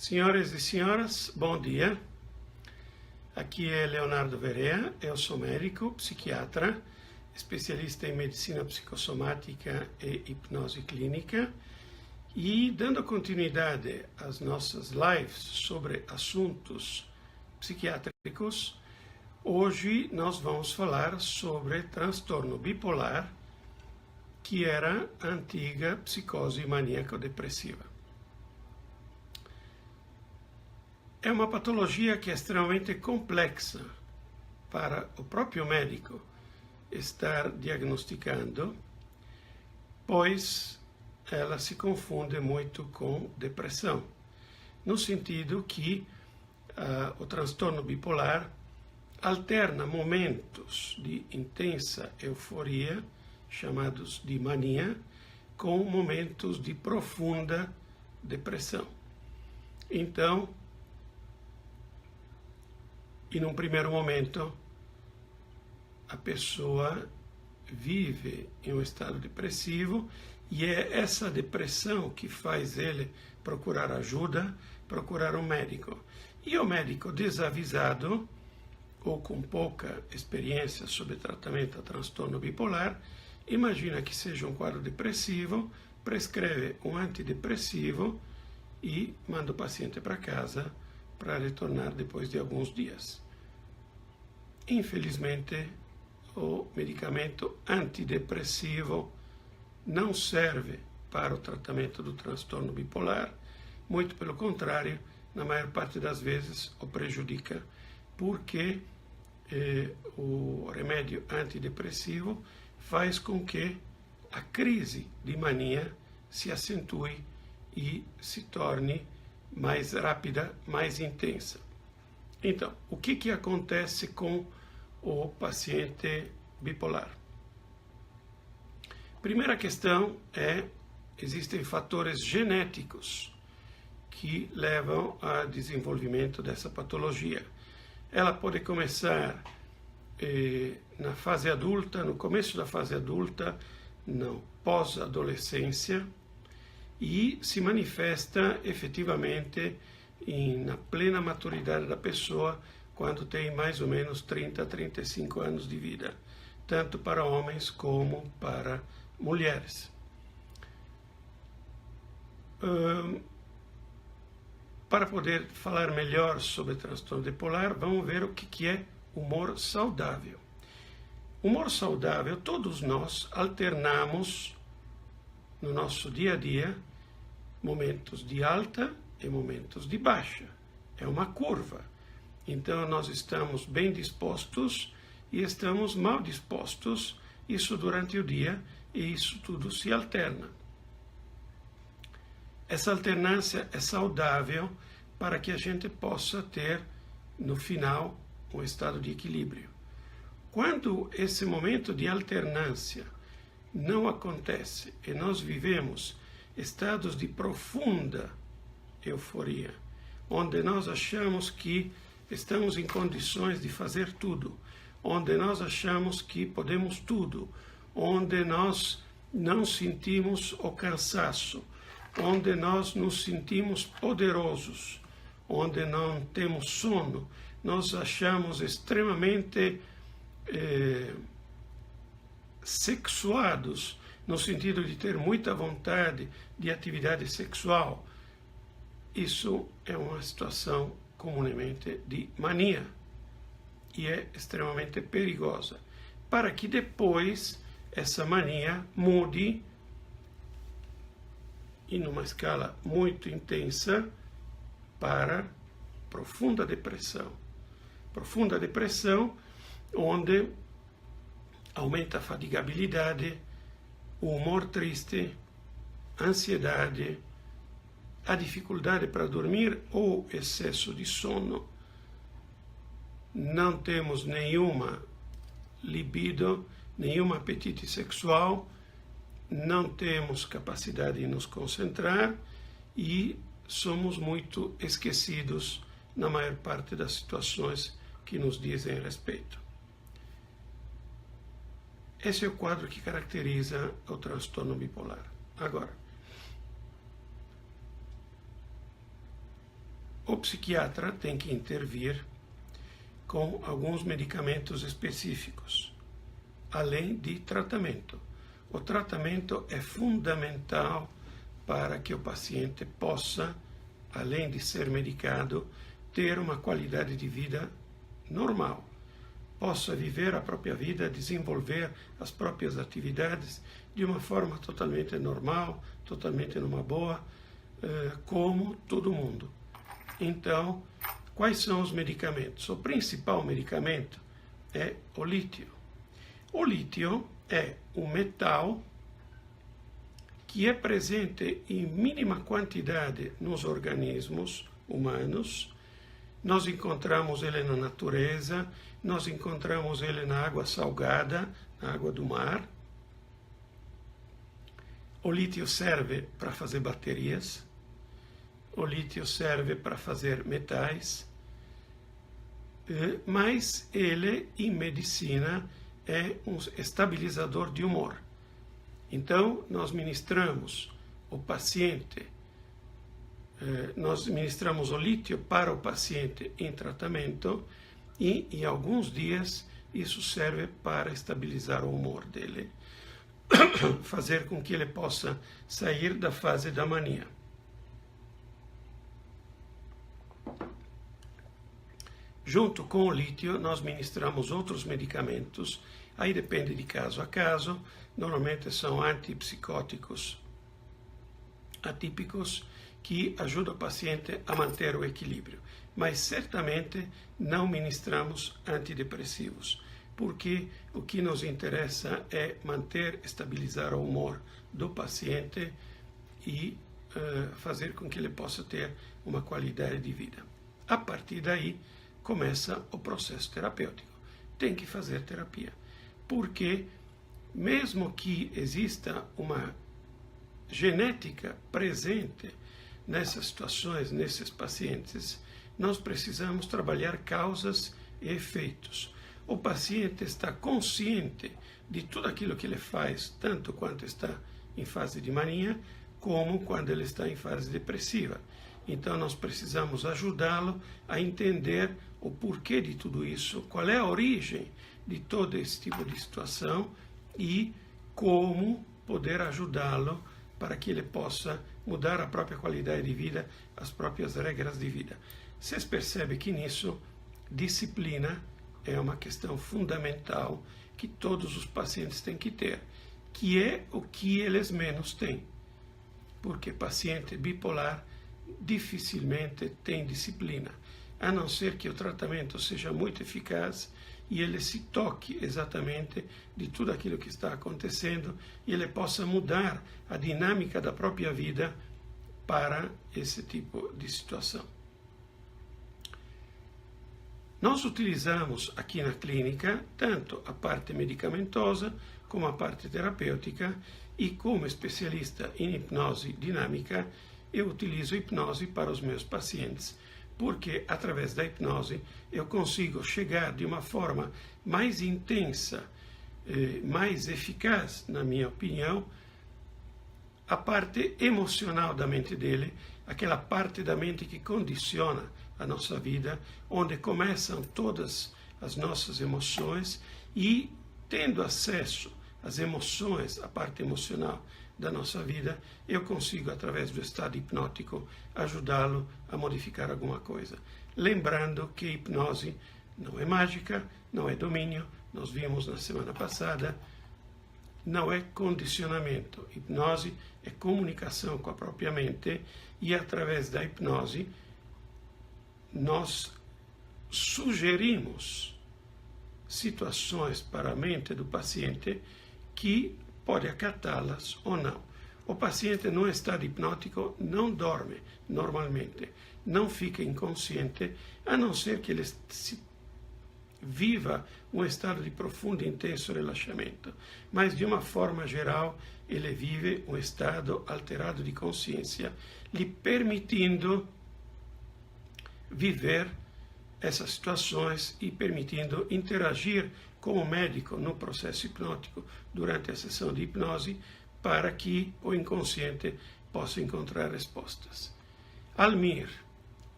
Senhoras e senhores, bom dia. Aqui é Leonardo Verea, eu sou médico, psiquiatra, especialista em medicina psicossomática e hipnose clínica e dando continuidade às nossas lives sobre assuntos psiquiátricos, hoje nós vamos falar sobre transtorno bipolar, que era a antiga psicose maníaco-depressiva. É uma patologia que é extremamente complexa para o próprio médico estar diagnosticando, pois ela se confunde muito com depressão, no sentido que o transtorno bipolar alterna momentos de intensa euforia, chamados de mania, com momentos de profunda depressão. Então, e num primeiro momento, a pessoa vive em um estado depressivo e é essa depressão que faz ele procurar ajuda, procurar um médico. E o médico desavisado, ou com pouca experiência sobre tratamento a transtorno bipolar, imagina que seja um quadro depressivo, prescreve um antidepressivo e manda o paciente para casa para retornar depois de alguns dias. Infelizmente, o medicamento antidepressivo não serve para o tratamento do transtorno bipolar, muito pelo contrário, na maior parte das vezes o prejudica, porque o remédio antidepressivo faz com que a crise de mania se acentue e se torne mais rápida, mais intensa. Então, o que acontece com o paciente bipolar? Primeira questão é, existem fatores genéticos que levam ao desenvolvimento dessa patologia. Ela pode começar na fase adulta, no começo da fase adulta, na pós-adolescência, e se manifesta efetivamente na plena maturidade da pessoa, quando tem mais ou menos 30 a 35 anos de vida, tanto para homens como para mulheres. Para poder falar melhor sobre transtorno bipolar, vamos ver o que é humor saudável. Humor saudável, todos nós alternamos no nosso dia a dia momentos de alta e momentos de baixa. É uma curva. Então, nós estamos bem dispostos e estamos mal dispostos, isso durante o dia, e isso tudo se alterna. Essa alternância é saudável para que a gente possa ter, no final, um estado de equilíbrio. Quando esse momento de alternância não acontece e nós vivemos estados de profunda euforia, onde nós achamos que estamos em condições de fazer tudo, onde nós achamos que podemos tudo, onde nós não sentimos o cansaço, onde nós nos sentimos poderosos, onde não temos sono, nós achamos extremamente sexuados, no sentido de ter muita vontade de atividade sexual. Isso é uma situação comumente de mania e é extremamente perigosa, para que depois essa mania mude e numa escala muito intensa para profunda depressão. Profunda depressão, onde aumenta a fatigabilidade, o humor triste, a ansiedade, a dificuldade para dormir ou excesso de sono. Não temos nenhuma libido, nenhum apetite sexual, não temos capacidade de nos concentrar e somos muito esquecidos na maior parte das situações que nos dizem respeito. Esse é o quadro que caracteriza o transtorno bipolar. Agora, o psiquiatra tem que intervir com alguns medicamentos específicos, além de tratamento. O tratamento é fundamental para que o paciente possa, além de ser medicado, ter uma qualidade de vida normal, possa viver a própria vida, desenvolver as próprias atividades de uma forma totalmente normal, totalmente numa boa, como todo mundo. Então, quais são os medicamentos? O principal medicamento é o lítio. O lítio é um metal que é presente em mínima quantidade nos organismos humanos. Nós encontramos ele na natureza, nós encontramos ele na água salgada, na água do mar. O lítio serve para fazer baterias, o lítio serve para fazer metais, mas ele, em medicina, é um estabilizador de humor. Então, nós ministramos o paciente, nós ministramos o lítio para o paciente em tratamento e, em alguns dias, isso serve para estabilizar o humor dele, fazer com que ele possa sair da fase da mania. Junto com o lítio, nós ministramos outros medicamentos, aí depende de caso a caso, normalmente são antipsicóticos atípicos que ajudam o paciente a manter o equilíbrio, mas certamente não ministramos antidepressivos, porque o que nos interessa é manter, estabilizar o humor do paciente e fazer com que ele possa ter uma qualidade de vida. A partir daí, começa o processo terapêutico. Tem que fazer terapia, porque mesmo que exista uma genética presente nessas situações, nesses pacientes, nós precisamos trabalhar causas e efeitos. O paciente está consciente de tudo aquilo que ele faz, tanto quando está em fase de mania, como quando ele está em fase depressiva. Então, nós precisamos ajudá-lo a entender o porquê de tudo isso, qual é a origem de todo esse tipo de situação e como poder ajudá-lo para que ele possa mudar a própria qualidade de vida, as próprias regras de vida. Vocês percebem que nisso, disciplina é uma questão fundamental que todos os pacientes têm que ter, que é o que eles menos têm. Porque paciente bipolar dificilmente tem disciplina, a não ser que o tratamento seja muito eficaz e ele se toque exatamente de tudo aquilo que está acontecendo e ele possa mudar a dinâmica da própria vida para esse tipo de situação. Nós utilizamos aqui na clínica tanto a parte medicamentosa como a parte terapêutica e como especialista em hipnose dinâmica eu utilizo hipnose para os meus pacientes, porque através da hipnose eu consigo chegar de uma forma mais intensa, mais eficaz, na minha opinião, a parte emocional da mente dele, aquela parte da mente que condiciona a nossa vida, onde começam todas as nossas emoções e, tendo acesso às emoções, a parte emocional da nossa vida, eu consigo, através do estado hipnótico, ajudá-lo a modificar alguma coisa. Lembrando que hipnose não é mágica, não é domínio, nós vimos na semana passada, não é condicionamento. Hipnose é comunicação com a própria mente e, através da hipnose, nós sugerimos situações para a mente do paciente que pode acatá-las ou não. O paciente no estado hipnótico não dorme normalmente, não fica inconsciente, a não ser que ele viva um estado de profundo e intenso relaxamento. Mas, de uma forma geral, ele vive um estado alterado de consciência, lhe permitindo viver essas situações e permitindo interagir como médico no processo hipnótico durante a sessão de hipnose para que o inconsciente possa encontrar respostas. Almir,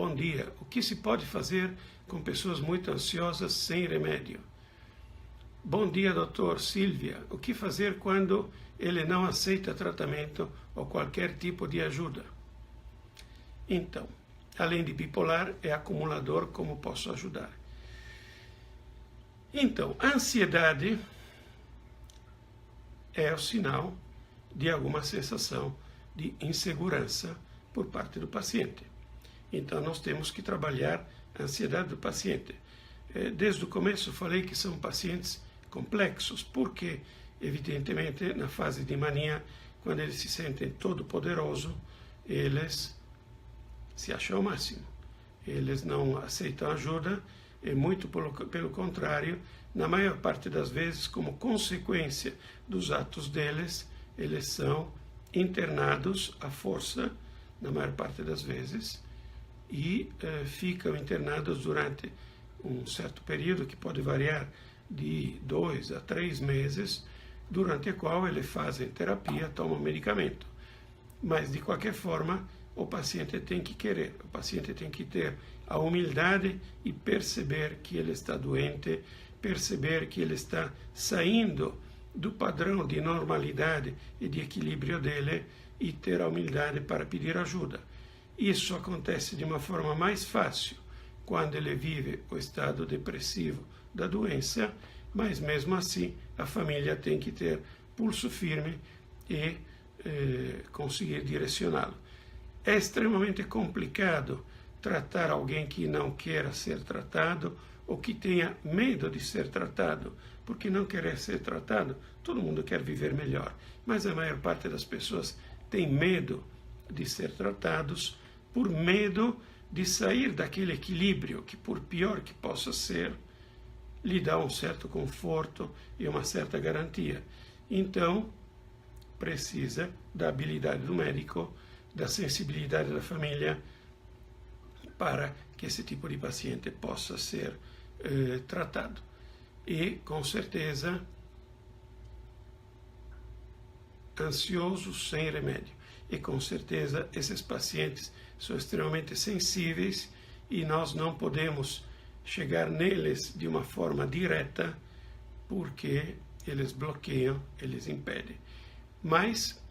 bom dia. O que se pode fazer com pessoas muito ansiosas sem remédio? Bom dia, doutor. Silvia. O que fazer quando ele não aceita tratamento ou qualquer tipo de ajuda? Então, além de bipolar, é acumulador. Como posso ajudar? Então, a ansiedade é o sinal de alguma sensação de insegurança por parte do paciente. Então, nós temos que trabalhar a ansiedade do paciente. Desde o começo falei que são pacientes complexos, porque, evidentemente, na fase de mania, quando eles se sentem todo poderoso, eles se acham o máximo. Eles não aceitam ajuda, e muito pelo contrário, na maior parte das vezes, como consequência dos atos deles, eles são internados à força, na maior parte das vezes, e ficam internados durante um certo período, que pode variar de 2 a 3 meses, durante o qual eles fazem terapia, tomam medicamento. Mas, de qualquer forma, o paciente tem que querer, o paciente tem que ter a humildade e perceber que ele está doente, perceber que ele está saindo do padrão de normalidade e de equilíbrio dele e ter a humildade para pedir ajuda. Isso acontece de uma forma mais fácil quando ele vive o estado depressivo da doença, mas mesmo assim a família tem que ter pulso firme e conseguir direcioná-lo. É extremamente complicado tratar alguém que não queira ser tratado ou que tenha medo de ser tratado, porque não querer ser tratado, todo mundo quer viver melhor, mas a maior parte das pessoas tem medo de ser tratados por medo de sair daquele equilíbrio que, por pior que possa ser, lhe dá um certo conforto e uma certa garantia. Então, precisa da habilidade do médico, da sensibilidade da família, para que esse tipo de paciente possa ser tratado. E, com certeza, ansioso sem remédio. E, com certeza, esses pacientes são extremamente sensíveis e nós não podemos chegar neles de uma forma direta, porque eles bloqueiam, eles impedem. Mas,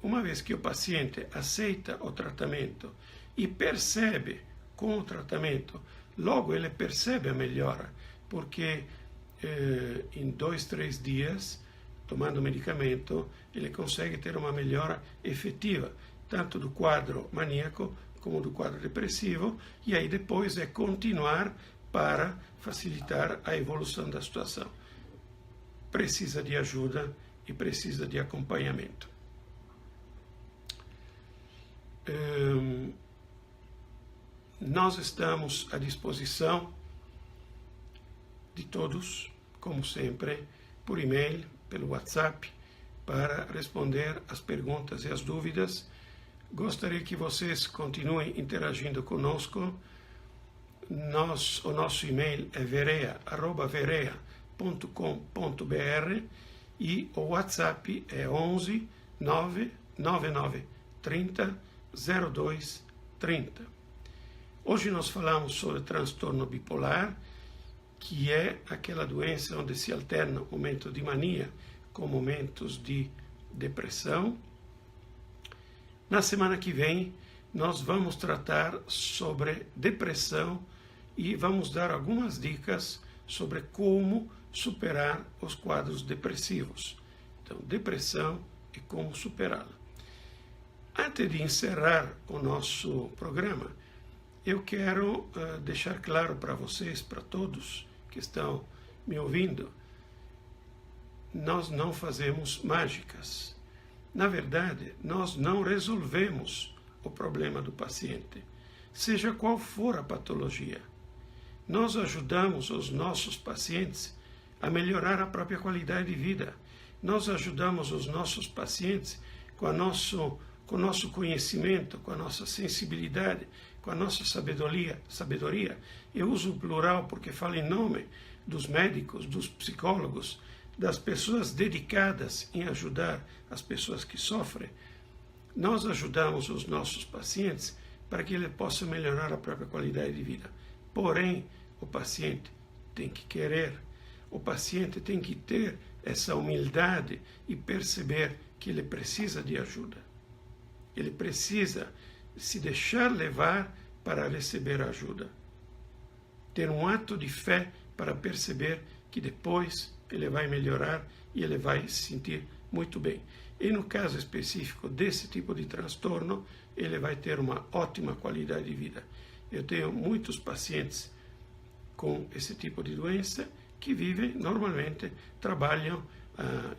uma vez que o paciente aceita o tratamento e percebe com o tratamento, logo ele percebe a melhora, porque em 2, 3 dias, tomando medicamento, ele consegue ter uma melhora efetiva, tanto do quadro maníaco como do quadro depressivo, e aí depois é continuar para facilitar a evolução da situação. Precisa de ajuda e precisa de acompanhamento. Nós estamos à disposição de todos, como sempre, por e-mail, pelo WhatsApp, para responder as perguntas e as dúvidas. Gostaria que vocês continuem interagindo conosco. O nosso e-mail é verea@verea.com.br e o WhatsApp é 11 999 30 02 30. Hoje nós falamos sobre transtorno bipolar, que é aquela doença onde se alterna momentos de mania com momentos de depressão. Na semana que vem, nós vamos tratar sobre depressão e vamos dar algumas dicas sobre como superar os quadros depressivos. Então, depressão e como superá-la. Antes de encerrar o nosso programa, eu quero deixar claro para vocês, para todos que estão me ouvindo, nós não fazemos mágicas. Na verdade, nós não resolvemos o problema do paciente, seja qual for a patologia. Nós ajudamos os nossos pacientes a melhorar a própria qualidade de vida. Nós ajudamos os nossos pacientes com o nosso conhecimento, com a nossa sensibilidade, com a nossa sabedoria. Eu uso o plural porque falo em nome dos médicos, dos psicólogos, das pessoas dedicadas em ajudar as pessoas que sofrem. Nós ajudamos os nossos pacientes para que ele possa melhorar a própria qualidade de vida. Porém, o paciente tem que querer, o paciente tem que ter essa humildade e perceber que ele precisa de ajuda. Ele precisa se deixar levar para receber ajuda. Ter um ato de fé para perceber que depois ele vai melhorar e ele vai se sentir muito bem. E no caso específico desse tipo de transtorno, ele vai ter uma ótima qualidade de vida. Eu tenho muitos pacientes com esse tipo de doença que vivem, normalmente, trabalham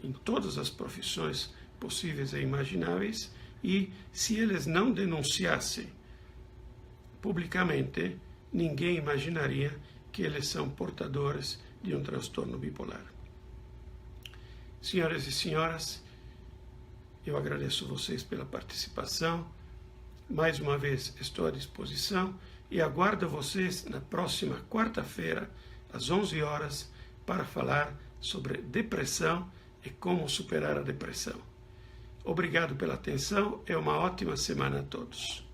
em todas as profissões possíveis e imagináveis, e se eles não denunciassem publicamente, ninguém imaginaria que eles são portadores de um transtorno bipolar. Senhoras e senhoras, eu agradeço vocês pela participação. Mais uma vez estou à disposição e aguardo vocês na próxima quarta-feira, às 11 horas, para falar sobre depressão e como superar a depressão. Obrigado pela atenção e uma ótima semana a todos.